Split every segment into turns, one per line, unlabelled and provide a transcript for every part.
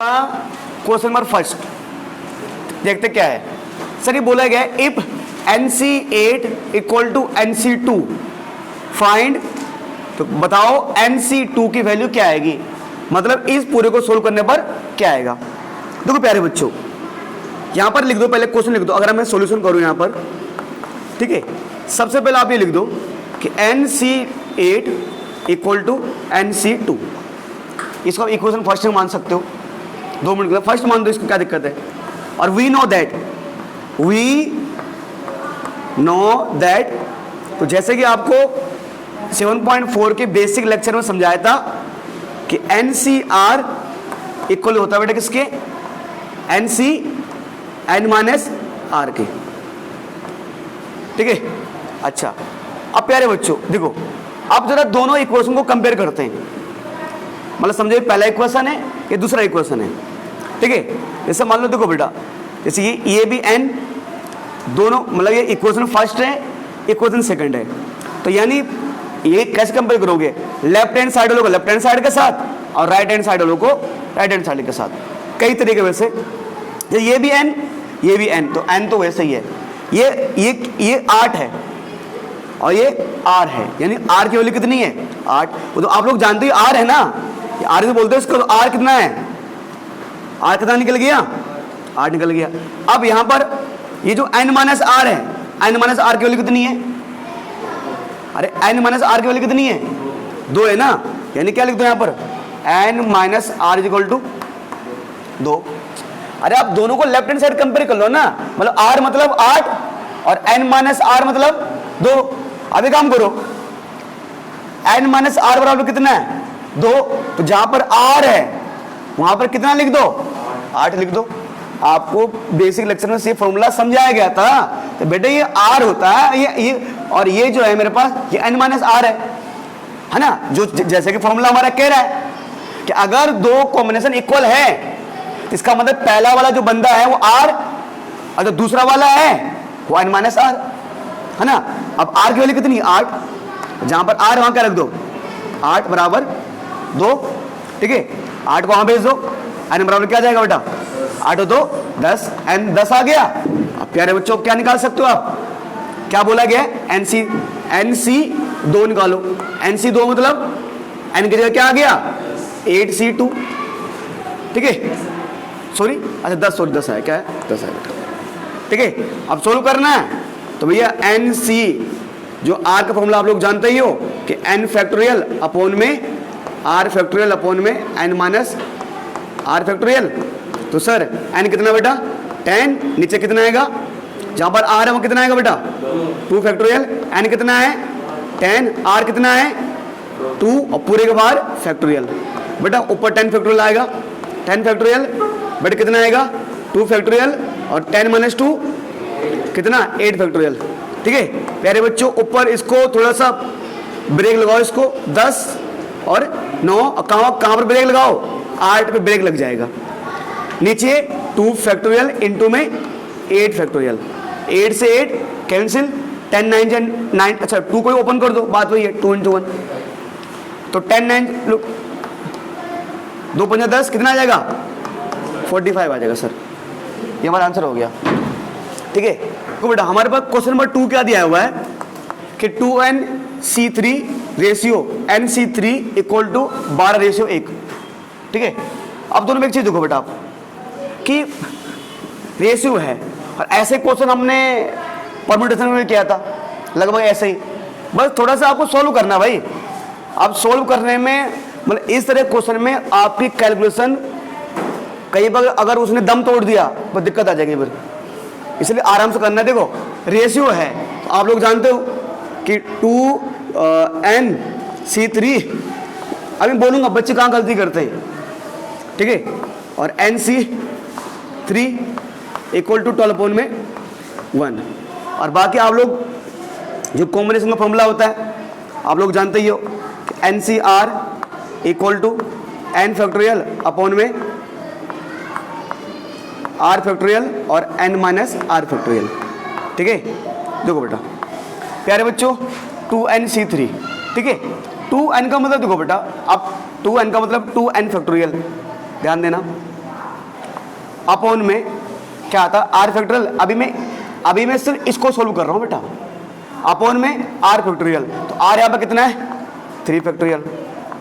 Question number first देखते क्या है सर। ये बोला गया if NC8 equal to NC2 find, तो बताओ NC2 की वैल्यू क्या आएगी, मतलब इस पूरे को सोल्व करने पर क्या आएगा। देखो प्यारे बच्चों, यहां पर लिख दो, पहले क्वेश्चन लिख दो। अगर मैं सॉल्यूशन करूं यहां पर, ठीक है, सबसे पहले आप ये लिख दो कि NC8 इक्वल टू NC2। इसको इक्वेशन फर्स्ट में मान सकते हो, 2 मिनट के लिए फर्स्ट मान दो, इसको क्या दिक्कत है। और वी नो दैट, तो जैसे कि आपको 7.4 के बेसिक लेक्चर में समझाया था कि NCR इक्वल होता है बेटा किसके, N-R के, ठीक है। अच्छा, अब प्यारे बच्चों देखो, अब जरा दोनों इक्वेशन को कंपेयर करते हैं, मतलब समझो पहला इक्वेशन है ये दूसरा इक्वेशन है, ठीक है। जैसे मान लो देखो बेटा, जैसे ये भी n, दोनों मतलब ये इक्वेशन फर्स्ट है इक्वेशन सेकंड है, तो यानी ये कैसे कंपेयर करोगे, लेफ्ट हैंड साइड वालों को लेफ्ट हैंड साइड के साथ और राइट हैंड साइड वालों को राइट हैंड साइड के साथ, कई तरीके वैसे। ये भी n ये भी n, तो n तो वैसे ही है, ये 8 है और ये r है, यानी r की वैल्यू कितनी है 8। वो तो आप लोग जानते हो r है ना, r से बोलते हैं इसको, तो r कितना है, r कितना निकल गया, 8 निकल गया। अब यहां पर ये जो n माइनस आर है, n माइनस आर की वैल्यू कितनी है, अरे n माइनस आर की वैल्यू कितनी है 2 है ना, यानी क्या लिख दो यहां पर n minus r equal to 2। अरे आप दोनों को लेफ्ट हैंड साइड कंपेयर कर लो ना, मतलब r मतलब 8 और n माइनस आर मतलब 2। अभी काम करो, n माइनस आर बराबर कितना है 2, तो जहां पर r है वहां पर कितना लिख दो 8 लिख दो। आपको बेसिक लेक्चर में से फॉर्मूला समझाया गया था, तो बेटे ये r होता है ये और ये जो है मेरे पास ये n माइनस आर है ना, जो जैसे कि फॉर्मूला हमारा कह रहा है कि अगर दो कॉम्बिनेशन इक्वल है, इसका मतलब पहला वाला जो बंदा है वो r और जो दूसरा वाला है वो n माइनस आर है ना। अब r की वैल्यू कितनी 8, जहां पर r वहां क्या रख दो 8 बराबर 2, ठीक है। 8 को वहां भेज दो, n बराबर क्या जाएगा बेटा 8 2 10, n 10 आ गया। अब प्यारे बच्चों क्या निकाल सकते हो आप, क्या बोला गया NC2 निकालो। NC2 मतलब n की जगह क्या आ गया 8C2, ठीक है, सॉरी अच्छा 10 है, क्या है 10 है बेटा, ठीक है। अब सोल्व करना है तो भैया NC जो r का फॉर्मूला आप लोग जानते ही हो कि n फैक्टोरियल अपॉन में r फैक्टोरियल अपॉन में n माइनस r फैक्टोरियल। तो सर n कितना बेटा 10, नीचे कितना आएगा, जहां पर r है वो कितना आएगा बेटा 2 फैक्टोरियल, n कितना है 10, r कितना है 2 और पूरे के बाहर फैक्टोरियल। बेटा ऊपर 10 फैक्टोरियल आएगा, 10 फैक्टोरियल बेटा कितना आएगा 2 फैक्टोरियल और 10 माइनस 2 कितना 8 फैक्टोरियल, ठीक है। प्यारे बच्चों ऊपर इसको थोड़ा सा ब्रेक लगाओ, इसको 10 और 9, और कहां पर ब्रेक लगाओ 8 पे ब्रेक लग जाएगा। नीचे 2 फैक्टोरियल इंटू में 8 फैक्टोरियल, 8 से 8 कैंसिल, 10 9, अच्छा 2 को ओपन कर दो, बात वही है 2 इंटू 1, तो 10 9 2 5 10 कितना आ जाएगा 45 आ जाएगा सर, ये हमारा आंसर हो गया, ठीक है। तो बेटा हमारे पास क्वेश्चन नंबर 2 क्या दिया हुआ है कि 2NC3 ratio NC3 equal to 12:1, ठीक है। अब दोनों में एक चीज देखो बेटा आप कि रेशियो है, और ऐसे क्वेश्चन हमने परम्यूटेशन में किया था लगभग ऐसे ही, बस थोड़ा सा आपको सोल्व करना भाई। अब सोल्व करने में मतलब इस तरह क्वेश्चन में आपकी कैलकुलेशन कई बार अगर उसने दम तोड़ दिया तो दिक्कत आ जाएगी फिर, इसलिए आराम से करना है। देखो रेशियो है तो आप लोग जानते हो कि 2NC3, अभी बोलूंगा बच्चे कहाँ गलती करते हैं, ठीक है, और NC3 इक्वल टू 12 अपॉन में 1, और बाकी आप लोग जो कॉम्बिनेशन का फॉर्मूला होता है आप लोग जानते ही हो कि NCR equal to n factorial upon में r फैक्टोरियल और n माइनस r फैक्टोरियल, ठीक है। देखो बेटा प्यारे बच्चों 2NC3, ठीक है, 2n का मतलब देखो बेटा, अब 2n का मतलब 2n फैक्टोरियल, ध्यान देना अपॉन में क्या आता है आर फैक्टोरियल। अभी मैं सिर्फ इसको सोल्व कर रहा हूँ बेटा, अपॉन में आर फैक्टोरियल, तो आर यहाँ पर कितना है 3 फैक्टोरियल,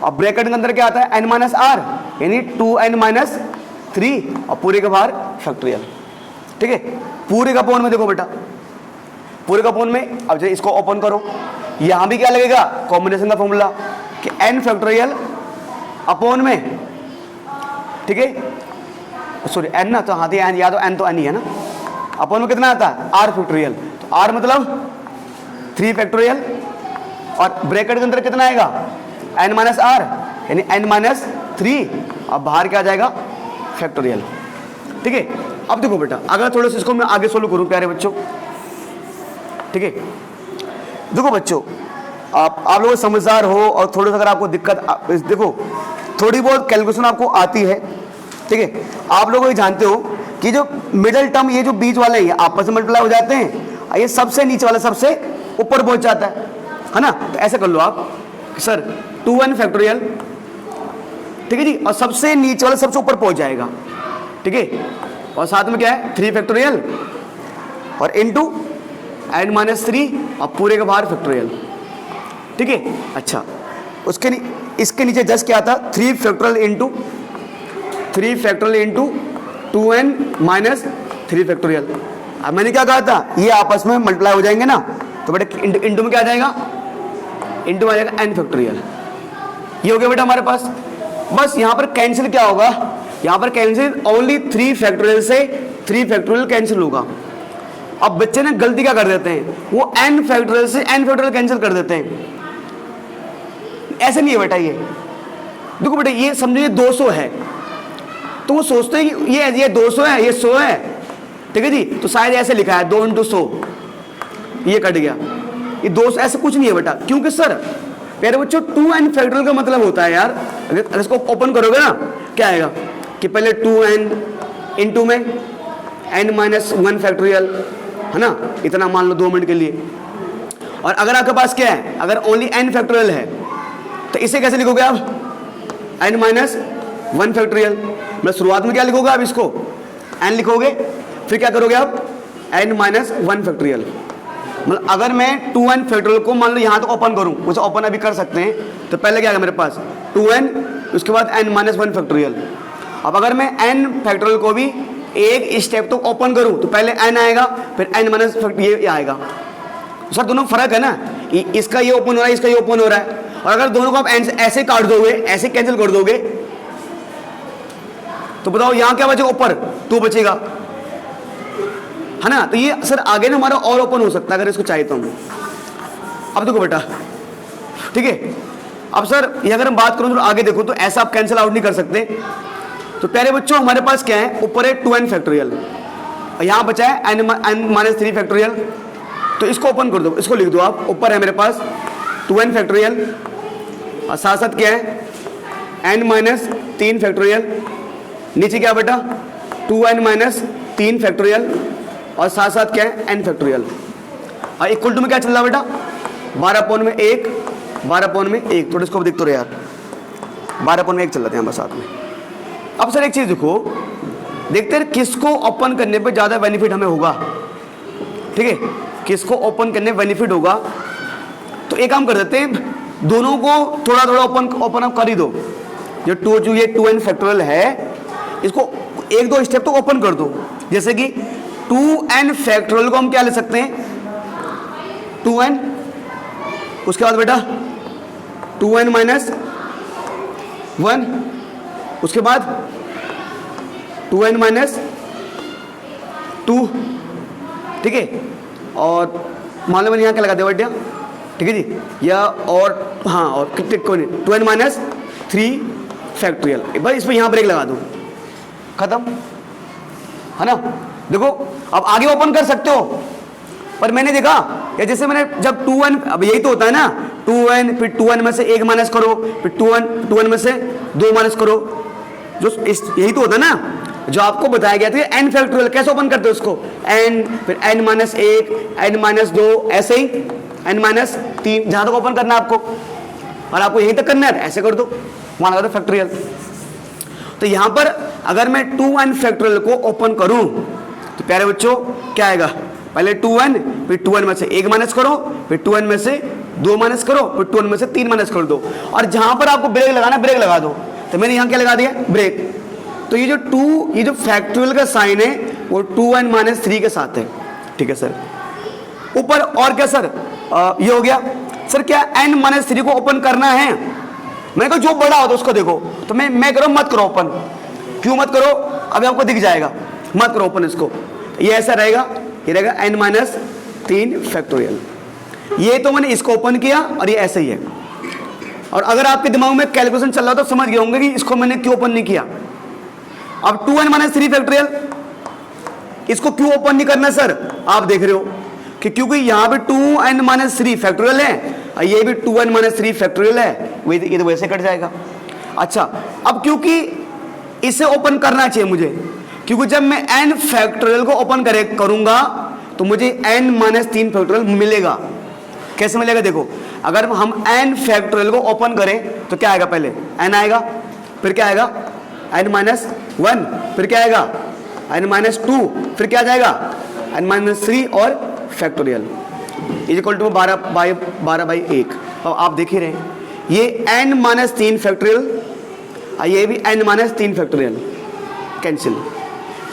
और ब्रैकेट के अंदर क्या आता है n माइनस आर यानी 2n माइनस 3 और पूरे के बाहर फैक्टोरियल। ठीक है, पूरे का अपॉन में देखो बेटा, पूरे का अपॉन में अब जब इसको ओपन करो यहां भी क्या लगेगा कॉम्बिनेशन का फॉर्मूला कि n फैक्टोरियल अपॉन में, ठीक है सॉरी n ना, तो हाँ n या तो n तो n ही है ना, अपॉन में कितना आता है r फैक्टोरियल, तो r मतलब 3 फैक्टोरियल और ब्रैकेट के अंदर कितना आएगा n माइनस आर यानी n माइनस 3 और बाहर क्या आ जाएगा फैक्टोरियल। ठीक है, अब देखो बेटा अगर थोड़ा सा इसको मैं आगे सोल्व करूं प्यारे बच्चों, ठीक है देखो बच्चों आप लोग समझदार हो और थोड़ा सा अगर आपको दिक्कत देखो थोड़ी बहुत कैलकुलेशन आपको आती है, ठीक है आप लोग ये जानते हो कि जो मिडिल टर्म ये जो बीच वाले हैं आपस में मल्टीप्लाई हो जाते हैं, ये सबसे नीचे वाला सबसे ऊपर पहुंच जाता है ना, तो ऐसे कर लो आप सर 2n फैक्टोरियल, ठीक है जी, और सबसे नीचे वाला सबसे ऊपर पहुंच जाएगा, ठीक है, और साथ में क्या है 3 फैक्टोरियल और इनटू n माइनस 3 और पूरे के बाहर फैक्टोरियल। ठीक है, अच्छा इसके नीचे जस्ट क्या था 3 factorial into 2n minus 3 factorial. अब मैंने क्या कहा था ये आपस में मल्टीप्लाई हो जाएंगे ना, तो बेटा इंटू में क्या आ जाएगा इंटू आ जाएगा n फैक्टोरियल। ये हो गया बेटा हमारे पास। बस यहां पर कैंसिल क्या होगा, यहां पर कैंसिल ओनली 3 फैक्टोरियल से 3 फैक्टोरियल कैंसिल होगा। अब बच्चे ने गलती क्या कर देते हैं, वो n फैक्टोरियल से n फैक्टोरियल कैंसिल कर देते हैं। ऐसे नहीं है बेटा, ये देखो बेटा ये समझो ये 200 है तो वो सोचते हैं कि ये 200 है ये 100 है, ठीक है जी, तो शायद ऐसे लिखा है 2 इंटू 100 ये कट गया, ये 200 ऐसे कुछ नहीं है बेटा, क्योंकि सर प्यारे बच्चों 2n फैक्टोरियल का मतलब होता है यार, अगर इसको ओपन करोगे ना क्या आएगा कि पहले 2n इंटू में n माइनस 1 फैक्टोरियल है ना, इतना मान लो 2 मिनट के लिए। और अगर आपके पास क्या है, अगर ओनली n फैक्टोरियल है तो इसे कैसे लिखोगे आप n माइनस 1 फैक्टोरियल, मतलब शुरुआत में क्या लिखोगे आप इसको n लिखोगे, फिर क्या करोगे आप n माइनस 1 फैक्टोरियल। मतलब अगर मैं 2n फैक्टोरियल को मान लो यहाँ तो ओपन करूँ, उसे ओपन अभी कर सकते हैं, तो पहले क्या है मेरे पास 2n उसके बाद n माइनस 1 फैक्टोरियल। अब अगर मैं n फैक्टोरियल को भी एक स्टेप तो ओपन करूँ तो पहले n आएगा फिर n माइनस ये आएगा। सर दोनों फर्क है ना, इसका ये ओपन हो रहा है इसका ये ओपन हो रहा है, और अगर दोनों को आप ऐसे काट दोगे ऐसे कैंसिल कर दोगे तो बताओ यहाँ क्या बचेगा, ऊपर 2 बचेगा है ना, तो ये सर आगे ना हमारा और ओपन हो सकता है अगर इसको चाहिए तो हम। अब देखो बेटा ठीक है, अब सर ये अगर हम बात करूं तो आगे देखो तो ऐसा आप कैंसिल आउट नहीं कर सकते। तो प्यारे बच्चों हमारे पास क्या है, ऊपर है 2n फैक्टोरियल और यहाँ बचा है n माइनस 3 फैक्टोरियल, तो इसको ओपन कर दो, इसको लिख दो आप, ऊपर है मेरे पास 2n फैक्टोरियल और साथ साथ क्या है n माइनस 3 फैक्टोरियल, नीचे क्या बेटा 2n माइनस 3 फैक्टोरियल और साथ साथ क्या है n फैक्टोरियल। और इक्वल टू में क्या चल रहा है बेटा 12/1 12/1, थोड़ा इसको देख तो रहे यार 12/1 चल रहा है बस साथ में। अब सर एक चीज देखो, देखते हैं किसको ओपन करने पे ज्यादा बेनिफिट हमें होगा, ठीक है किसको ओपन करने बेनिफिट होगा। तो एक काम कर देते हैं, दोनों को थोड़ा थोड़ा ओपन अप कर ही दो। जो ये 2n फैक्टोरियल है इसको 1-2 स्टेप तो ओपन कर दो, जैसे कि 2n फैक्टोरियल को हम क्या ले सकते हैं 2n, उसके बाद बेटा 2n माइनस 1, उसके बाद 2n माइनस 2, ठीक है, और मान लो मैंने यहाँ क्या लगा दिया बेटा, ठीक है जी, या और हाँ और 2n माइनस 3 फैक्टोरियल, बस इस पर यहाँ ब्रेक लगा दो, खत्म है ना। देखो अब आगे ओपन कर सकते हो, पर मैंने देखा या जैसे मैंने जब 2n, अब यही तो होता है ना 2n फिर 2n में से 1 माइनस करो, फिर 2n में से 2 माइनस करो, जो यही तो होता है ना जो आपको बताया गया था। n फैक्टोरियल कैसे ओपन करते हो उसको, n फिर n माइनस 1 n माइनस 2 ऐसे ही n माइनस 3 जहां तक ओपन करना है आपको, और आपको यहीं तक करना है ऐसे कर दो, वहां लगा दो फैक्टोरियल। तो यहां पर अगर मैं 2n फैक्टोरियल को ओपन करूं तो प्यारे बच्चों क्या आएगा, पहले 2n, फिर 2n में से 1 माइनस करो, फिर 2n में से 2 माइनस करो, फिर 2n में से 3 माइनस कर दो, और जहां पर आपको ब्रेक लगाना ब्रेक लगा दो। तो मैंने यहां क्या लगा दिया, ब्रेक। तो ये जो फैक्टोरियल का साइन है वो 2n माइनस 3 के साथ है। ठीक है सर। ऊपर और क्या सर, ये हो गया सर। क्या n माइनस 3 को ओपन करना है? मैंने कहा जो बड़ा हो तो उसको देखो। तो मैं करो मत करो ओपन। क्यों मत करो? अभी आपको दिख जाएगा, मत करो ओपन इसको। ये ऐसा रहेगा, ये रहेगा n माइनस 3 फैक्टोरियल। ये तो मैंने इसको ओपन किया और ये ऐसे ही है। और अगर आपके दिमाग में कैलकुलेशन चल रहा तो समझ गए होंगे कि इसको मैंने क्यों ओपन नहीं किया। अब 2n माइनस 3 फैक्टोरियल, इसको क्यों ओपन नहीं करना सर? आप देख रहे हो कि क्योंकि यहां पे 2n माइनस 3 फैक्टोरियल है, ये भी 2n माइनस 3 फैक्टोरियल है, ये तो वैसे कट जाएगा। अच्छा, अब क्योंकि इसे ओपन करना चाहिए मुझे, क्योंकि जब मैं n फैक्टोरियल को ओपन करूंगा तो मुझे n माइनस 3 फैक्टोरियल मिलेगा। कैसे मिलेगा? देखो, अगर हम n फैक्टोरियल को ओपन करें तो क्या आएगा, पहले n आएगा, फिर क्या आएगा n माइनस 1, फिर क्या आएगा n माइनस 2, फिर क्या आ जाएगा n माइनस 3 और फैक्टोरियल इज इक्वल टू 12/1। अब आप देख ही रहे हैं, ये n माइनस 3 फैक्टोरियल, ये भी n माइनस 3 फैक्टोरियल कैंसिल,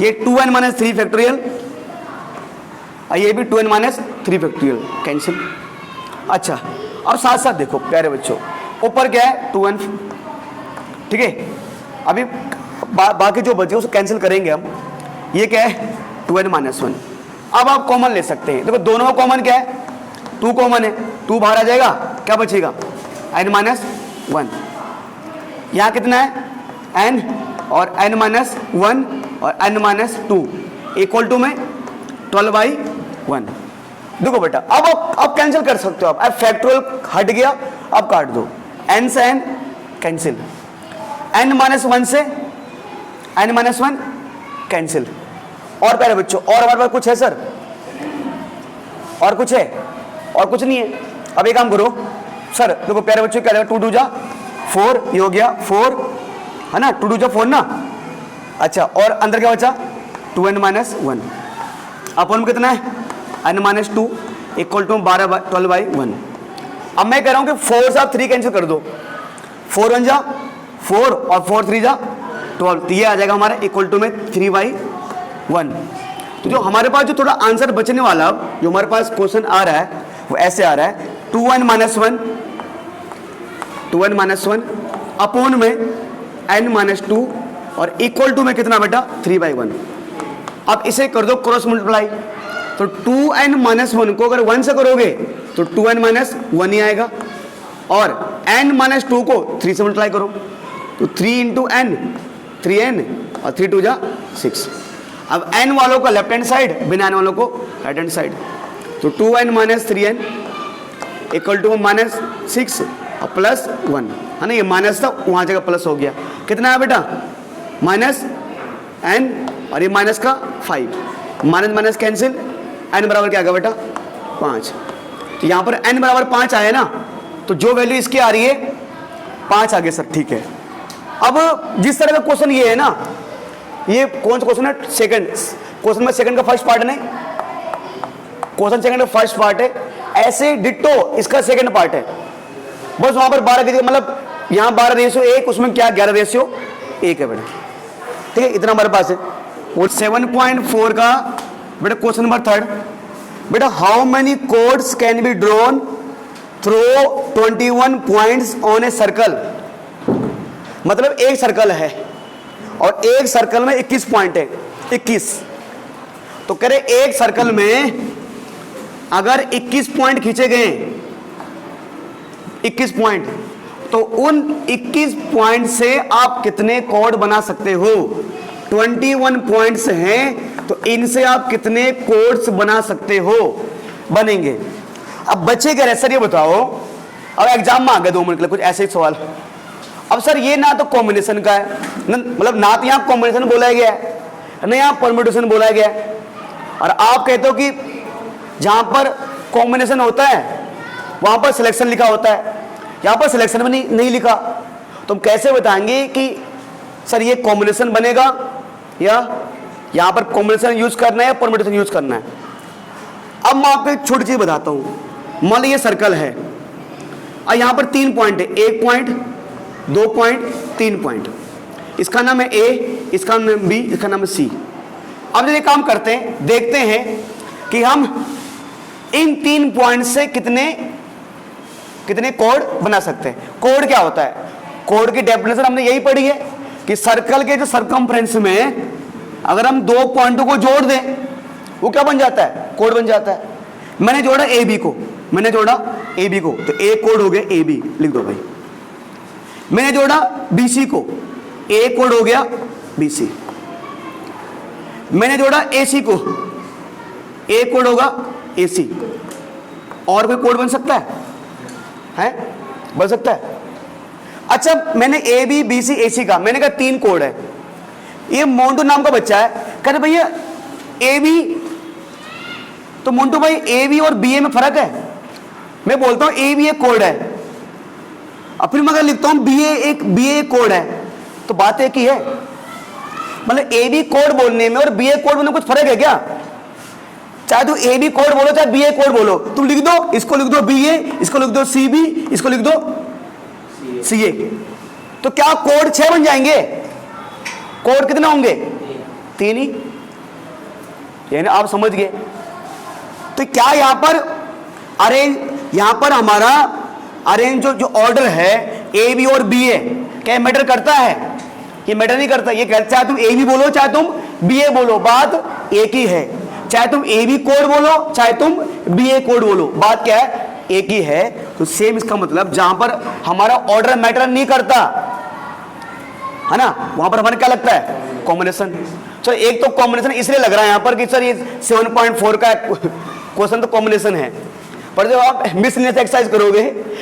ये 2n माइनस 3 फैक्टोरियल, ये भी 2n माइनस 3 फैक्टोरियल कैंसिल। अच्छा, अब साथ साथ देखो प्यारे बच्चों, ऊपर क्या है 2n, ठीक है। अभी बाकी जो बचे उसको कैंसिल करेंगे हम। ये क्या है 2n माइनस 1। अब आप कॉमन ले सकते हैं। देखो दोनों का कॉमन क्या है, 2 कॉमन है, 2 बाहर आ जाएगा, क्या बचेगा n माइनस 1। यहाँ कितना है n और n माइनस 1 और n माइनस 2 इक्वल टू में 12/1। देखो बेटा, अब कैंसिल कर सकते हो आप। अब फैक्टोरियल हट गया, अब काट दो, n से n कैंसिल, n माइनस 1 से n माइनस 1 कैंसिल। और प्यारे बच्चों, और हमारे पास कुछ है सर? और कुछ है? और कुछ नहीं है। अब एक काम करो सर, देखो प्यारे बच्चों, क्या जाएगा 2 2 जा 4, ये हो गया 4 है ना, 2 2 जा 4 ना। अच्छा, और अंदर क्या बचा 2n माइनस 1, अपन में कितना है n माइनस 2 इक्वल टू 12/1। अब मैं कह रहा हूं कि 4 से आप 3 कैंसिल कर दो, 4 1 जा 4 और 4 3 जा 12, तो ये आ जाएगा हमारा इक्वल टू में 3/1। तो जो हमारे पास जो थोड़ा आंसर बचने वाला, जो हमारे पास क्वेश्चन आ रहा है वो ऐसे आ रहा है 2n माइनस 1 अपॉन में n माइनस 2 और इक्वल टू में कितना बेटा 3/1। अब इसे कर दो क्रॉस मल्टीप्लाई, तो 2n माइनस 1 को अगर 1 से करोगे तो 2n माइनस 1 ही आएगा, और n माइनस 2 को 3 से मल्टीप्लाई करो तो 3 इंटू n 3n और 3 2 जा 6। अब n वालों का लेफ्ट हैंड साइड, बिना n वालों को राइट हैंड साइड, तो 2n minus 3n equal to minus 6 और प्लस 1 है ना। ये माइनस था, वहाँ जगह प्लस हो गया। कितना है बेटा माइनस n और ये माइनस का 5, माइनस माइनस कैंसिल, n बराबर क्या आ गया बेटा 5। तो यहाँ पर n बराबर 5 आया ना, तो जो वैल्यू इसकी आ रही है 5 आ गया सर, ठीक है। अब जिस तरह का क्वेश्चन ये है ना, ये कौन सा क्वेश्चन है, सेकंड क्वेश्चन में सेकंड का फर्स्ट पार्ट नहीं, क्वेश्चन सेकंड का फर्स्ट पार्ट है, ऐसे डिट्टो इसका सेकंड पार्ट है, बस वहां पर 12 मतलब यहाँ 12:1, उसमें क्या 11:1 है बेटा, ठीक है। इतना हमारे पास है। और 7.4 का बेटा क्वेश्चन नंबर 3 बेटा, how many codes can be drawn through 21 points on a circle. मतलब एक सर्कल है और एक सर्कल में 21 पॉइंट है, 21। तो कह रहे एक सर्कल में अगर 21 पॉइंट खींचे गए, 21 पॉइंट, तो उन 21 पॉइंट से आप कितने कोड बना सकते हो। 21 पॉइंट्स हैं तो इनसे आप कितने कोड्स बना सकते हो, बनेंगे। अब बच्चे कह रहे सर ये बताओ, अब एग्जाम में आ गए 2 मिनट के लिए कुछ ऐसे ही सवाल। अब सर ये ना तो कॉम्बिनेशन का है, मतलब ना तो यहाँ कॉम्बिनेशन बोला गया है ना यहाँ परम्यूटेशन बोला गया है, और आप कहते हो कि जहां पर कॉम्बिनेशन होता है वहां पर सिलेक्शन लिखा होता है, यहाँ पर सिलेक्शन में नहीं लिखा, तो हम कैसे बताएंगे कि सर ये कॉम्बिनेशन बनेगा या यहां पर कॉम्बिनेशन यूज करना है या परम्यूटेशन यूज करना है। अब मैं आपको एक छोटी चीज बताता हूं। मान लो ये सर्कल है और यहां पर 3 पॉइंट है, 1 पॉइंट, 2 पॉइंट, 3 पॉइंट। इसका नाम है ए, इसका नाम है बी, इसका नाम है सी। अब ये काम करते हैं, देखते हैं कि हम इन 3 पॉइंट से कितने कोड बना सकते हैं। कोड क्या होता है? कोड की डेफिनेशन हमने यही पढ़ी है कि सर्कल के जो सरकमफ्रेंस में अगर हम 2 पॉइंटों को जोड़ दें वो क्या बन जाता है? कोड बन जाता है। मैंने जोड़ा ए बी को, तो ए कोड हो गया ए बी, लिख दो भाई। मैंने जोड़ा बी सी को, ए कोड हो गया बी सी। मैंने जोड़ा ए सी को, ए कोड होगा ए सी। और कोई कोड बन सकता है? बन सकता है। अच्छा, मैंने ए बी बी सी ए सी का, मैंने कहा 3 कोड है। ये मोन्टू नाम का बच्चा है, कहते भैया ए बी, तो मोन्टू भाई ए बी और बी ए में फर्क है। मैं बोलता हूं ए बी एक कोड है, अब फिर मैं अगर लिखता हूं बी ए कोड है, तो बात एक ही है। मतलब ए बी कोड बोलने में और बी ए कोड बोलने में कुछ फर्क है क्या? चाहे तू ए बी कोड बोलो चाहे बी ए कोड बोलो, तुम लिख दो, इसको लिख दो बी ए, इसको लिख दो सी बी, इसको लिख दो सी ए, तो क्या कोड 6 बन जाएंगे? कोड कितने होंगे? 3 ही। यानी आप समझ गए। तो क्या यहां पर अरेंज, यहां पर हमारा अरेंज जो ऑर्डर है ए बी और बी ए, क्या मैटर करता है? ये मैटर नहीं करता। ये चाहे तुम ए बी बोलो चाहे तुम बी ए बोलो, बात एक ही है। चाहे तुम ए बी कोड बोलो चाहे तुम बी ए कोड बोलो, बात क्या है? एक ही है। तो सेम इसका मतलब जहां पर हमारा ऑर्डर मैटर नहीं करता है ना, वहां पर हमारे क्या लगता है? कॉम्बिनेशन। चलो एक तो कॉम्बिनेशन इसलिए लग रहा है यहां पर कि सर ये 7.4 का क्वेश्चन तो कॉम्बिनेशन है, पर जब आप मिसलिनियस एक्सरसाइज करोगे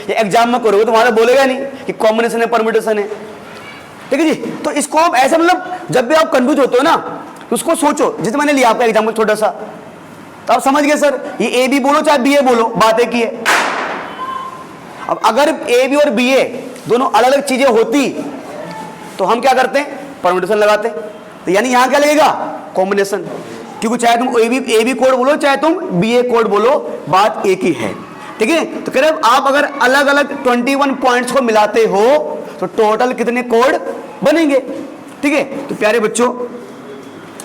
या एग्जाम में करोगे तो वहां बोलेगा नहीं कि कॉम्बिनेशन है परम्यूटेशन है। ठीक है जी। तो इसको आप ऐसे मतलब जब भी आप कंफ्यूज होते हो ना तो उसको सोचो, जितना मैंने लिया आपका एग्जाम्पल छोटा सा, तो आप समझ गए सर ये ए बी बोलो चाहे बी ए बोलो, बात एक ही है। अब अगर ए बी और बी ए दोनों अलग अलग चीजें होती तो हम क्या करते हैं? परम्यूटेशन लगाते। तो यानी यहां क्या लगेगा? कॉम्बिनेशन, क्योंकि चाहे तुम ए बी कोड बोलो चाहे तुम बी ए कोड बोलो, बात एक ही है। ठीक है। तो कह रहे आप अगर अलग अलग 21 पॉइंट्स को मिलाते हो तो टोटल कितने कोड बनेंगे? ठीक है। तो प्यारे बच्चों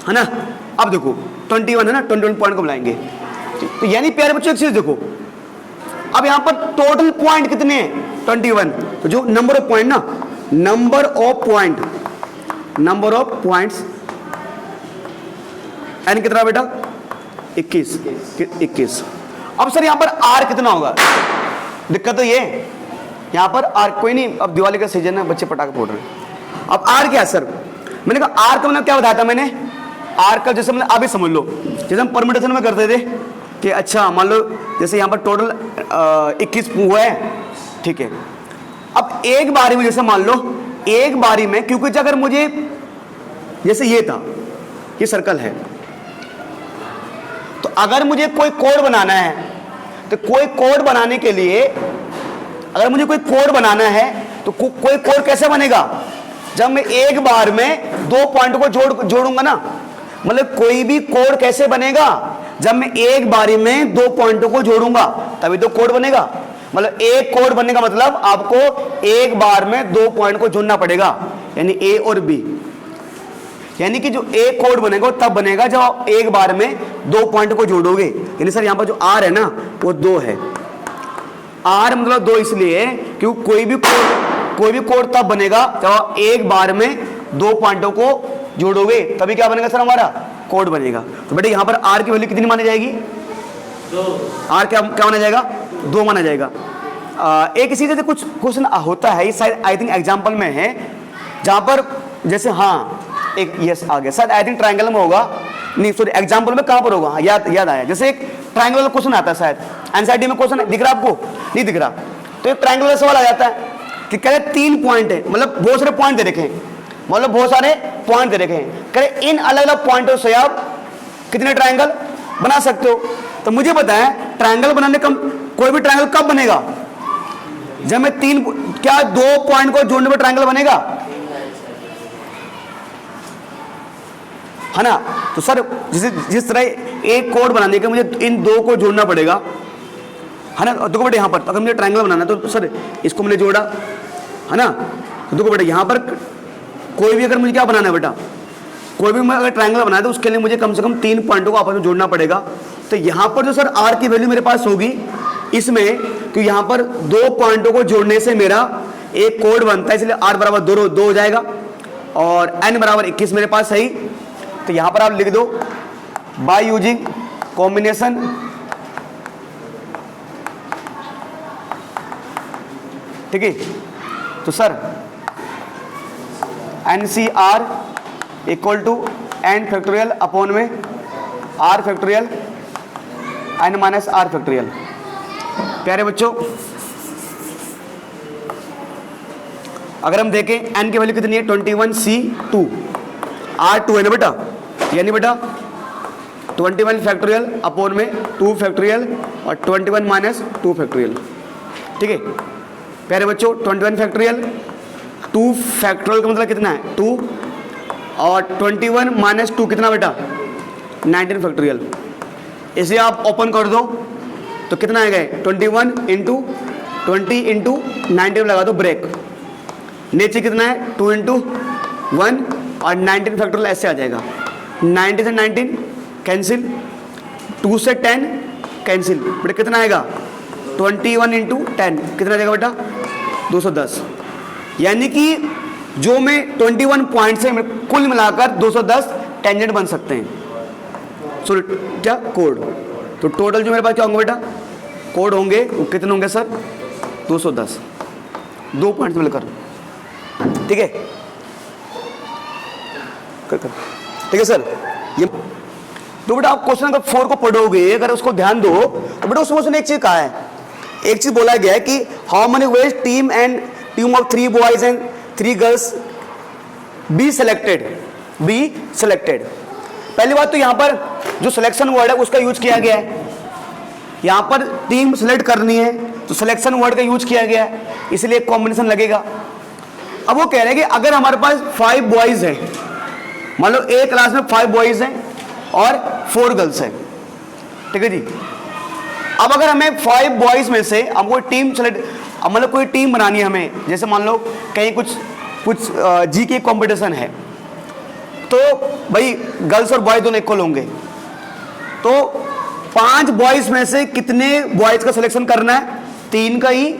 है ना, अब देखो 21 है ना, 21 पॉइंट को मिलाएंगे। तो यानी प्यारे बच्चों एक चीज देखो, अब यहां पर टोटल पॉइंट कितने हैं? 21। तो जो नंबर ऑफ पॉइंट ना, नंबर ऑफ पॉइंट्स एन कितना बेटा? 21। अब सर यहां पर आर कितना होगा? दिक्कत तो ये यहां पर आर, कोई नहीं, अब दिवाली का सीजन है, बच्चे पटाखे फोड़ रहे हैं। अब आर क्या है सर? मैंने कहा आर का मतलब क्या बताया था मैंने? आर का जैसे मतलब अभी समझ लो, जैसे हम परम्यूटेशन में करते थे कि अच्छा मान लो जैसे यहां पर टोटल 21 हुआ है, ठीक है। अब एक बारी में जैसे मान लो एक बारी में, क्योंकि अगर मुझे जैसे ये था, ये सर्कल है, तो अगर मुझे कोई कोड बनाना है तो कोई कोड बनाने के लिए अगर मुझे कोई कोड बनाना है तो कोई कोड कैसे बनेगा? जब मैं एक बार में 2 पॉइंट को जोड़ूंगा ना, मतलब कोई भी कोड कैसे बनेगा? जब मैं एक बारी में 2 पॉइंटों को जोड़ूंगा तभी तो कोड बनेगा। मतलब एक कोड बनने का मतलब आपको एक बार में 2 पॉइंट को जोड़ना पड़ेगा, यानी ए और बी। यानी कि जो ए कोड बनेगा वो तब बनेगा जब आप एक बार में 2 पॉइंट को जोड़ोगे। यानी सर यहां पर जो आर है ना वो 2 है। आर मतलब 2 इसलिए क्योंकि कोई भी कोड तब बनेगा जब आप एक बार में 2 पॉइंटों को जोड़ोगे, तभी क्या बनेगा सर? हमारा कोड बनेगा। तो बेटा यहां पर आर की वैल्यू कितनी मानी जाएगी? 2। आर क्या माना जाएगा? 2 माना जाएगा। एक इसी तरह कुछ क्वेश्चन होता है, शायद आई थिंक एग्जाम्पल में है, जहां पर जैसे हाँ एक यस आ गया, शायद आई थिंक ट्रायंगल में होगा, नहीं सॉरी एग्जाम्पल में कहां पर होगा? याद आया, जैसे एक ट्रायंगल क्वेश्चन आता है, शायद एनसीईआरटी में क्वेश्चन दिख रहा आपको? नहीं दिख रहा। तो एक ट्रायंगल सवाल आ जाता है कि कह रहे 3 पॉइंट है, मतलब बहुत सारे पॉइंट दे रखे हैं, मतलब बहुत सारे पॉइंट दे रखे हैं, कह रहे इन अलग अलग पॉइंटों से आप कितने ट्रायंगल बना सकते हो? तो मुझे पता है ट्रायंगल बनाने का कोई भी ट्रायंगल कब बनेगा? जब मैं 2 पॉइंट को जोड़ने पर ट्रायंगल बनेगा। है ना। तो सर जिस तरह एक कोड बनाने का मुझे इन दो को जोड़ना पड़ेगा, है ना। देखो बेटा यहाँ पर अगर मुझे ट्रायंगल बनाना है तो सर इसको मैंने जोड़ा, है ना। तो देखो बेटा यहाँ पर कोई भी अगर मुझे क्या बनाना है बेटा, कोई भी मैं अगर ट्रायंगल बनाया तो उसके लिए मुझे कम से कम 3 पॉइंटों को आपस में जोड़ना पड़ेगा। तो यहाँ पर जो सर आर की वैल्यू मेरे पास होगी इसमें, कि यहाँ पर 2 पॉइंटों को जोड़ने से मेरा एक कोड बनता है, इसलिए आर बराबर 2 हो जाएगा और एन बराबर 21 मेरे पास सही। तो यहाँ पर आप लिख दो बाय यूजिंग कॉम्बिनेशन ठीक है। तो sir n C r equal to n factorial upon में r factorial n minus r factorial. प्यारे बच्चों अगर हम देखें एन की वैल्यू कितनी है 21C2, आर 2 है ना बेटा, यानी बेटा 21 फैक्टोरियल अपॉन में 2 फैक्टोरियल और 21 माइनस 2 फैक्टोरियल। ठीक है प्यारे बच्चों 21 फैक्टोरियल 2 फैक्टोरियल का मतलब कितना है 2 और 21 माइनस 2 कितना बेटा 19 फैक्टोरियल। इसे आप ओपन कर दो तो कितना आएगा 21 इंटू 20 इंटू 19 लगा दो ब्रेक, नीचे कितना है 2 इंटू 1 और 19 फैक्टोरियल ऐसे आ जाएगा। 90 से 19 कैंसिल, 2 से 10 कैंसिल, बेटा कितना आएगा 21 इंटू 10 कितना आ जाएगा बेटा 210। यानी कि जो मैं 21 पॉइंट से कुल मिलाकर 210 टेंजेंट बन सकते हैं। सो क्या कोड, तो टोटल जो मेरे पास क्या होंगे बेटा कोड होंगे वो कितने होंगे सर 210, 2 पॉइंट मिलकर। ठीक है ठीक है सर। ये तो बेटा आप क्वेश्चन नंबर 4 को पढ़ोगे अगर उसको ध्यान दो तो बेटा उसमें उसने एक चीज कहा है, एक चीज बोला गया है कि how many ways team of 3 boys and 3 girls be selected. पहली बात तो यहाँ पर जो सिलेक्शन वर्ड है उसका यूज किया गया है, यहाँ पर टीम सिलेक्ट करनी है तो सिलेक्शन वर्ड का यूज किया गया है, इसलिए कॉम्बिनेशन लगेगा। अब वो कह रहे हैं कि अगर हमारे पास 5 बॉयज हैं, मान लो एक क्लास में 5 बॉयज हैं और 4 गर्ल्स हैं, ठीक है जी। अब अगर हमें 5 बॉयज में से हमको टीम सेलेक्ट, मतलब कोई टीम बनानी है हमें, जैसे मान लो कहीं कुछ जी के कंपटीशन है तो भाई गर्ल्स और बॉयज दोनों इक्वल होंगे, तो 5 बॉयज में से कितने बॉयज का सिलेक्शन करना है 3 का ही,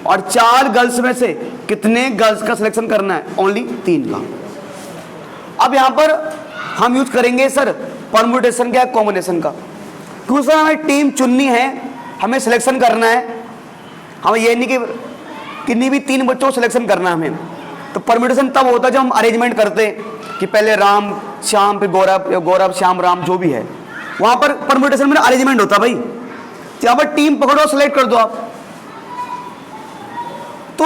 और 4 गर्ल्स में से कितने गर्ल्स का सिलेक्शन करना है ओनली 3 का। अब यहां पर हम यूज करेंगे सर परम्यूटेशन का कॉम्बिनेशन का, क्योंकि सर हमें टीम चुननी है, हमें सिलेक्शन करना है, हमें ये नहीं कि किन्हीं भी 3 बच्चों को सिलेक्शन करना है हमें। तो परम्यूटेशन तब होता है जब हम अरेंजमेंट करते हैं कि पहले राम श्याम फिर गौरव श्याम राम जो भी है, वहां पर परम्यूटेशन में अरेंजमेंट होता है भाई। तो यहाँ पर टीम पकड़ो सेलेक्ट कर दो आप, तो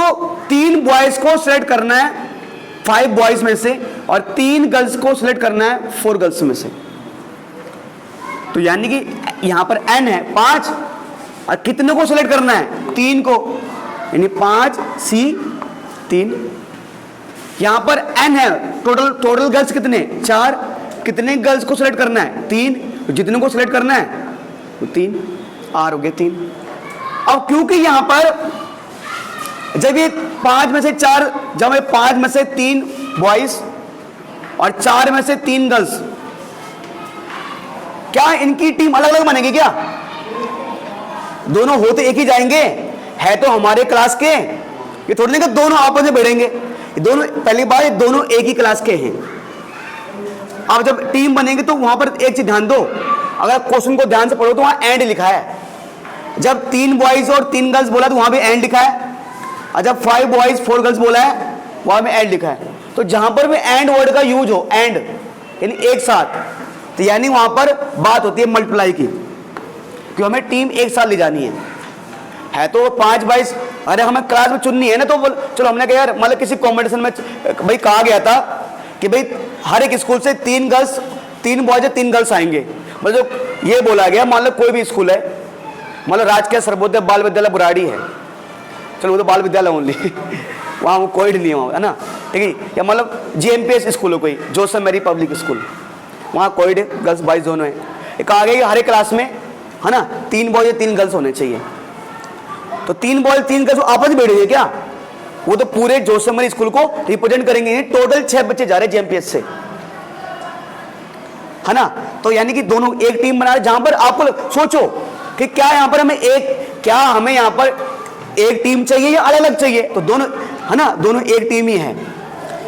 3 बॉयज को सिलेक्ट करना है 5 बॉयज में से और 3 गर्ल्स को सिलेक्ट करना है 4 गर्ल्स में से। तो यानी कि यहां पर n है 5 और कितने को सिलेक्ट करना है 3 को, यानी 5C3। यहां पर n है टोटल गर्ल्स कितने 4, कितने गर्ल्स को सिलेक्ट करना है 3, जितने को सिलेक्ट करना है वो 3, आर हो गए 3। अब क्योंकि यहां पर जब ये 5 में से 4, जब ये 5 में से 3 बॉयज और 4 में से 3 गर्ल्स, क्या इनकी टीम अलग अलग बनेगी क्या? दोनों होते एक ही जाएंगे, है तो हमारे क्लास के, ये थोड़ी नहीं कि दोनों आपस में भिड़ेंगे, दोनों पहली बार ये दोनों एक ही क्लास के हैं। अब जब टीम बनेंगे तो वहां पर एक चीज ध्यान दो, अगर क्वेश्चन को ध्यान से पढ़ो तो वहां एंड लिखा है, जब 3 बॉयज और 3 गर्ल्स बोला तो वहां भी एंड लिखा है, और जब 5 बॉयज 4 गर्ल्स बोला है वहां में एंड लिखा है। तो जहां पर भी एंड वर्ड का यूज हो, एंड यानी एक साथ, तो यानी वहां पर बात होती है मल्टीप्लाई की, कि हमें टीम एक साथ ले जानी है तो 5 बॉयज, अरे हमें क्लास में चुननी है ना, तो चलो हमने कहा यार मतलब किसी कॉम्पिटिशन में भाई कहा गया था कि भाई हर एक स्कूल से 3 गर्ल्स 3 बॉयज 3 गर्ल्स आएंगे, मतलब ये बोला गया मान लो कोई भी स्कूल है, मतलब राजकीय सर्वोदय बाल विद्यालय बुराड़ी है, चलो वो तो बाल विद्यालय ओनली वहाँ वो कोई नहीं है वहाँ, है ना, ठीक है, या मतलब JMPS स्कूल हो कोई जोसेफ मैरी पब्लिक स्कूल, वहाँ कोएड गर्ल्स बॉयज दोनों है। एक आ गया हर एक क्लास में है ना 3 बॉयज या 3 गर्ल्स होने चाहिए। तो 3 बॉयज 3 गर्ल्स आपस में बैठेंगे क्या? वो तो पूरे जोशीमठ स्कूल को रिप्रेजेंट करेंगे। टोटल 6 बच्चे जा रहे हैं जेएमपीएस से, है ना। तो यानी कि दोनों एक टीम बना रहे, जहां पर आपको सोचो कि क्या यहां पर हमें यहां पर एक टीम चाहिए या अलग अलग चाहिए? तो दोनों, है ना, दोनों एक टीम ही है।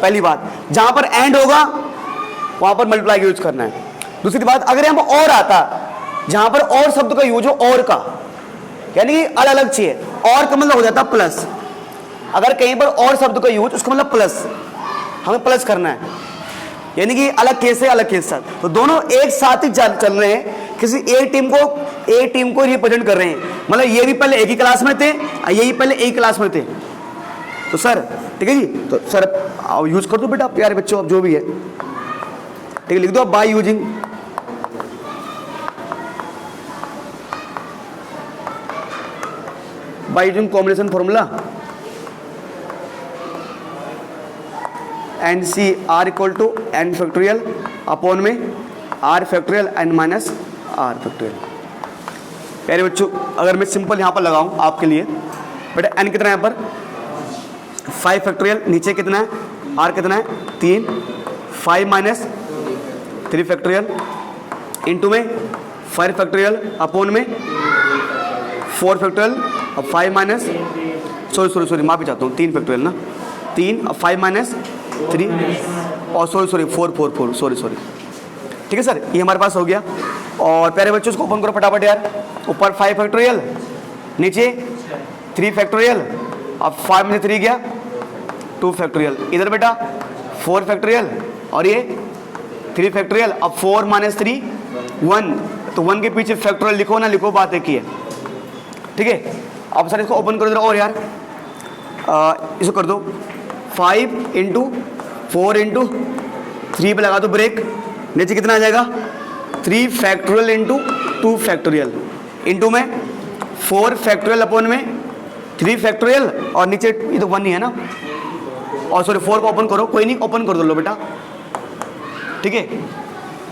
पहली बात, जहां पर एंड होगा वहां पर मल्टीप्लाई यूज करना है। दूसरी बात, अगर यहां पर और आता, जहां पर और शब्द का यूज हो, और का यानी कि अलग अलग चाहिए, और का मतलब हो जाता प्लस। अगर कहीं पर और शब्द का यूज, उसका मतलब प्लस, हमें प्लस करना है, यानी कि अलग केस है अलग केस साथ। तो दोनों एक साथ ही चल रहे हैं, किसी एक टीम को रिप्रेजेंट कर रहे हैं। मतलब ये भी पहले एक ही क्लास में थे, ये भी पहले एक ही क्लास में थे। तो सर ठीक है जी, तो सर यूज कर दो बेटा प्यारे बच्चों, अब जो भी है ठीक है, लिख दो by using combination formula n C r equal to n factorial upon में r factorial n minus r factorial. प्यारे बच्चों, अगर मैं सिंपल यहाँ पर लगाऊं आपके लिए, बेटा एन कितना है यहाँ पर 5 फैक्टोरियल, नीचे कितना है आर कितना है 3, 5 माइनस 3 फैक्टोरियल इंटू में 5 फैक्टोरियल अपॉन में 4 फैक्टोरियल, अब 5 माइनस सॉरी माफी चाहता हूँ 3 फैक्टोरियल ना, 3 अब 5 माइनस 3 और सॉरी 4 सॉरी ठीक है सर, ये हमारे पास हो गया। और प्यारे बच्चों उसको ओपन करो फटाफट यार। ऊपर 5 फैक्टोरियल, नीचे 3 फैक्टोरियल, अब 5 में 3 गया 2 फैक्टोरियल, इधर बेटा 4 फैक्टोरियल और ये 3 फैक्टोरियल, अब 4 माइनस 3 1, तो 1 के पीछे फैक्टोरियल लिखो ना लिखो, बात एक ही है। ठीक है, अब सर इसको ओपन करो इधर, और यार इसको कर दो 5 इंटू 4 इंटू 3 पे लगा दो ब्रेक, नीचे कितना आ जाएगा 3 फैक्टोरियल इंटू 2 फैक्टोरियल इंटू में 4 फैक्टोरियल अपॉन में 3 फैक्टोरियल, और नीचे ये तो 1 ही है ना, और सॉरी 4 को ओपन करो, कोई नहीं ओपन कर दो लो बेटा। ठीक है,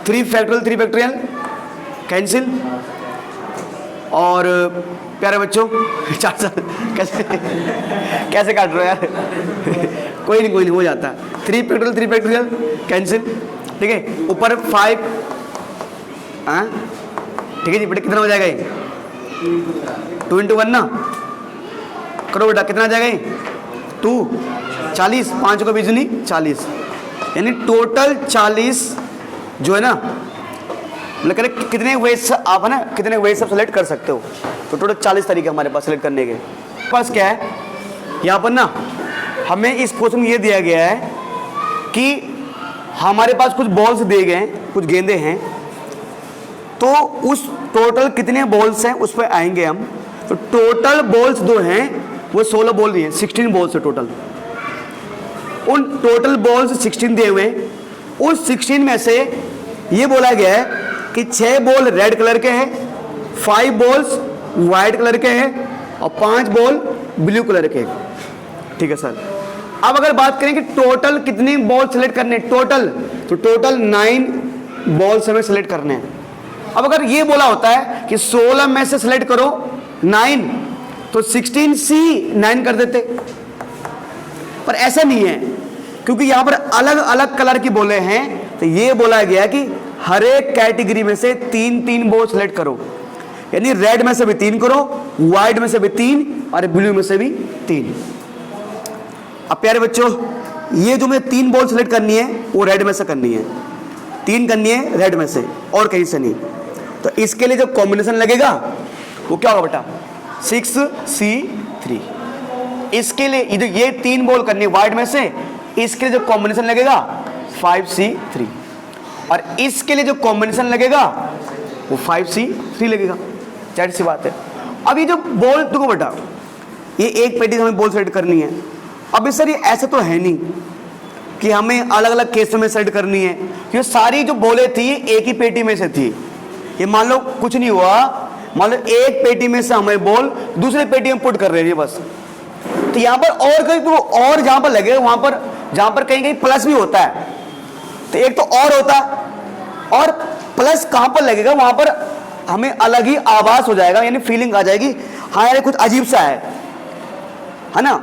3 फैक्टोरियल कैंसिल, और प्यारे बच्चों कैसे काट रहे हो यार कोई नहीं हो जाता है। 3 फैक्टोरियल कैंसिल, ठीक है, ऊपर 5, हाँ ठीक है जी बेटा, कितना हो जाएगा ये 2 इंटू 1 ना, करो बेटा कितना आ जाएगा ये 2, 40, 5 को बीच नहीं 40, यानी टोटल 40 जो है ना, मतलब कितने वेज आप है ना, कितने वेज सब सेलेक्ट कर सकते हो। तो टोटल 40 तरीके हमारे पास सेलेक्ट करने के पास। क्या है यहाँ पर ना, हमें इस क्वेश्चन में ये दिया गया है कि हमारे पास कुछ बॉल्स दिए गए हैं, कुछ गेंदे हैं, तो उस टोटल कितने बॉल्स हैं उस पर आएंगे हम। तो टोटल बॉल्स जो हैं वो 16 बॉल दिए हैं, 16 बॉल्स है टोटल। उन टोटल बॉल्स 16 दिए हुए हैं, उस 16 में से ये बोला गया है कि 6 बॉल रेड कलर के हैं, 5 बॉल्स वाइट कलर के हैं और 5 बॉल ब्लू कलर के। ठीक है सर, अब अगर बात करें कि टोटल कितने बॉल सेलेक्ट करने, टोटल, तो टोटल 9 बॉल्स हमें सेलेक्ट करने हैं। अब अगर ये बोला होता है कि 16 में से सेलेक्ट करो 9, तो 16 C 9 कर देते, पर ऐसा नहीं है, क्योंकि यहां पर अलग अलग कलर की बॉलें हैं। तो ये बोला गया कि हर एक कैटेगरी में से 3-3 बॉल सेलेक्ट करो, यानी रेड में से भी 3 करो, व्हाइट में से भी 3 और ब्लू में से भी 3। अब प्यारे बच्चों, ये जो मैं 3 बॉल सेलेक्ट करनी है वो रेड में से करनी है, 3 करनी है रेड में से और कहीं से नहीं। तो इसके लिए जो कॉम्बिनेशन लगेगा वो क्या होगा बेटा 6C3। इसके लिए ये 3 बॉल करनी है व्हाइट में से, इसके लिए जो कॉम्बिनेशन लगेगा 5C3, और इसके लिए जो कॉम्बिनेशन लगेगा वो 5C3 लगेगा। जाहिर सी बात है। अब ये जो बॉल देखो बेटा, ये एक पेटी हमें बॉल सेलेक्ट करनी है। अब सर ये ऐसा तो है नहीं कि हमें अलग अलग केसों में सेट करनी है, क्योंकि सारी जो बॉलें थी एक ही पेटी में से थी। ये मान लो कुछ नहीं हुआ, मान लो एक पेटी में से हमें बॉल दूसरे पेटी में पुट कर रहे हैं बस। तो यहाँ पर और कहीं तो और जहाँ पर लगे वहाँ पर जहाँ पर कहीं कहीं प्लस भी होता है, तो एक तो और होता और प्लस कहां पर लगेगा, वहां पर हमें अलग ही आवाज हो जाएगा, यानी फीलिंग आ जाएगी, हाँ यार कुछ अजीब सा है ना।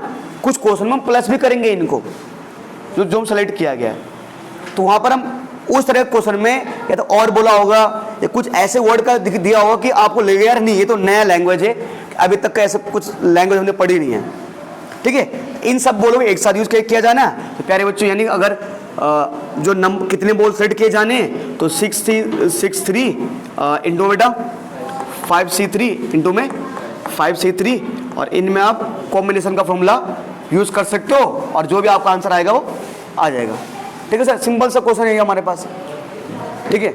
कुछ क्वेश्चन में हम प्लस भी करेंगे इनको, जो हम सेलेक्ट किया गया है, तो वहां पर हम उस तरह के क्वेश्चन में या तो और बोला होगा या कुछ ऐसे वर्ड का दिया होगा कि आपको लगेगा यार नहीं ये तो नया लैंग्वेज है, अभी तक का ऐसा कुछ लैंग्वेज हमने पढ़ी नहीं है। ठीक है, इन सब बोलों को एक साथ यूज किया जाना। तो प्यारे बच्चों, यानी अगर जो नंबर कितने बोल सेट किए जाने, तो 6 3 इंटू बेटा 5C3 इंटू में 5C3, और इनमें आप कॉम्बिनेशन का फॉर्मूला यूज कर सकते हो और जो भी आपका आंसर आएगा वो आ जाएगा। ठीक है सर, सिंपल सा क्वेश्चन है हमारे पास। ठीक है।